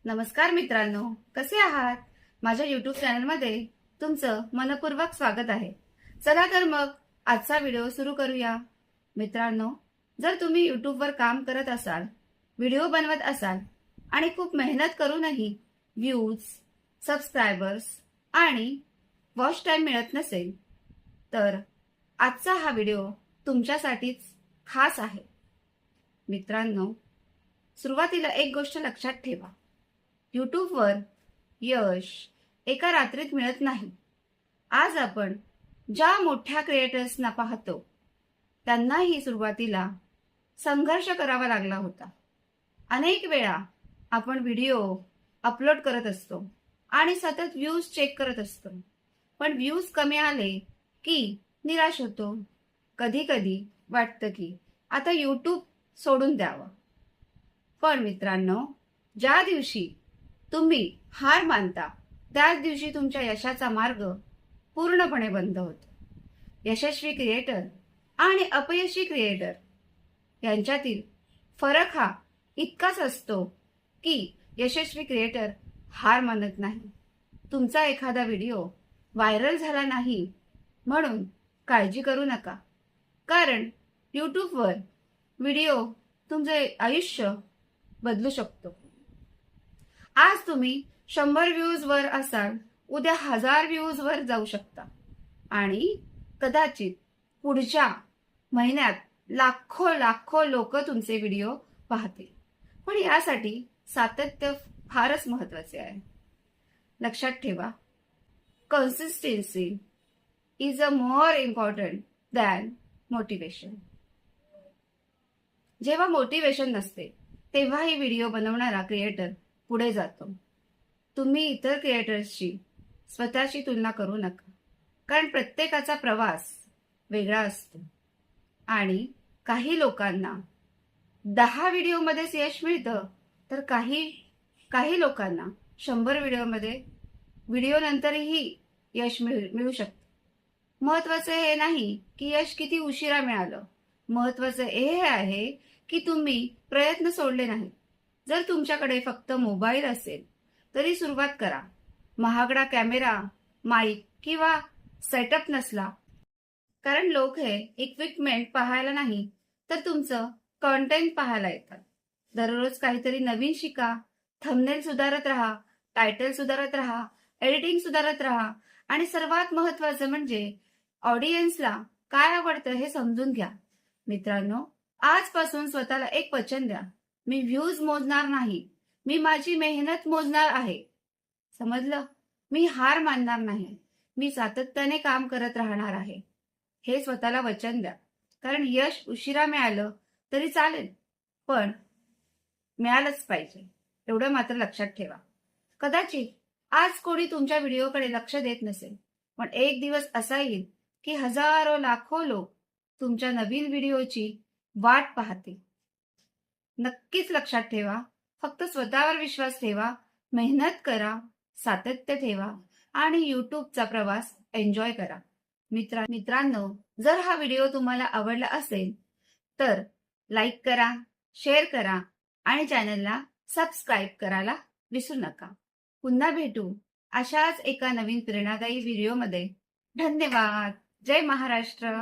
नमस्कार मित्रांनो, कसे आहात? माझ्या YouTube चॅनलमध्ये तुमचं मनपूर्वक स्वागत आहे. चला तर मग आजचा व्हिडिओ सुरू करूया. मित्रांनो, जर तुम्ही YouTubeवर काम करत असाल, व्हिडिओ बनवत असाल आणि खूप मेहनत करूनही व्ह्यूज, सबस्क्रायबर्स आणि वॉच टाइम मिळत नसेल, तर आजचा हा व्हिडिओ तुमच्यासाठीच खास आहे. मित्रांनो, सुरुवातीला एक गोष्ट लक्षात ठेवा. यूट्यूबवर यश एका रात्रीत मिळत नाही. आज आपण ज्या मोठ्या क्रिएटर्सना पाहतो, त्यांनाही सुरुवातीला संघर्ष करावा लागला होता. अनेक वेळा आपण व्हिडिओ अपलोड करत असतो आणि सतत व्ह्यूज चेक करत असतो, पण व्ह्यूज कमी आले की निराश होतो. कधी कधी वाटतं की आता यूट्यूब सोडून द्यावं. पण मित्रांनो, ज्या दिवशी तुम्ही हार मानता त्याच दिवशी तुमच्या यशाचा मार्ग पूर्णपणे बंद होतो. यशस्वी क्रिएटर आणि अपयशी क्रिएटर यांच्यातील फरक हा इतकाच असतो की यशस्वी क्रिएटर हार मानत नाही. तुमचा एखादा व्हिडिओ व्हायरल झाला नाही म्हणून काळजी करू नका, कारण यूट्यूबवर व्हिडिओ तुमचे आयुष्य बदलू शकतो. आज तुम्ही 100 व्ह्यूज वर असाल, उद्या 1000 व्ह्यूज वर जाऊ शकता आणि कदाचित पुढच्या महिन्यात लाखो लोक तुमचे व्हिडिओ पाहतील. पण यासाठी सातत्य फारच महत्वाचे आहे. लक्षात ठेवा, consistency is a more important than motivation. जेव्हा मोटिवेशन नसते तेव्हाही व्हिडिओ बनवणारा क्रिएटर पुढे जातो. तुम्ही इतर क्रिएटर्सची स्वतःची तुलना करू नका, कारण प्रत्येकाचा प्रवास वेगळा असतो आणि काही लोकांना 10 व्हिडिओमध्येच यश मिळतं, तर काही लोकांना 100 व्हिडिओ नंतरही यश मिळू शकतं. महत्वाचं हे नाही की यश किती उशिरा मिळालं, महत्वाचं हे आहे की तुम्ही प्रयत्न सोडले नाही. जर तुमच्याकडे फक्त मोबाईल असेल तरी सुरुवात करा. महागडा कॅमेरा, माईक किंवा सेटअप नसला, कारण लोक हे इक्विपमेंट पाहायला नाही तर तुमचं कंटेंट पाहायला येतात. दररोज काहीतरी नवीन शिका, थंबनेल सुधारत राहा, टायटल सुधारत राहा, एडिटिंग सुधारत राहा आणि सर्वात महत्वाचं म्हणजे ऑडियन्सला काय आवडतं हे समजून घ्या. मित्रांनो, आजपासून स्वतःला एक वचन द्या. मी व्ह्यूज मोजणार नाही, मी माझी मेहनत मोजणार आहे. समजलं? मी हार मानणार नाही, मी सातत्याने काम करत राहणार आहे. हे स्वतःला वचन द्या, कारण यश उशिरा मिळालं तरी चालेल, पण मिळालंच पाहिजे, एवढं मात्र लक्षात ठेवा. कदाचित आज कोणी तुमच्या व्हिडिओकडे लक्ष देत नसेल, पण एक दिवस असा येईल की हजारो लाखो लोक तुमच्या नवीन व्हिडिओची वाट पाहतील. नक्कीच लक्षात ठेवा, फक्त स्वतःवर विश्वास ठेवा, मेहनत करा, सातत्य ठेवा आणि यूट्यूबचा प्रवास एन्जॉय करा. मित्रांनो, जर हा व्हिडिओ तुम्हाला आवडला असेल तर लाईक करा, शेअर करा आणि चॅनलला सबस्क्राईब करायला विसरू नका. पुन्हा भेटू अशाच एका नवीन प्रेरणादायी व्हिडिओमध्ये. धन्यवाद. जय महाराष्ट्र.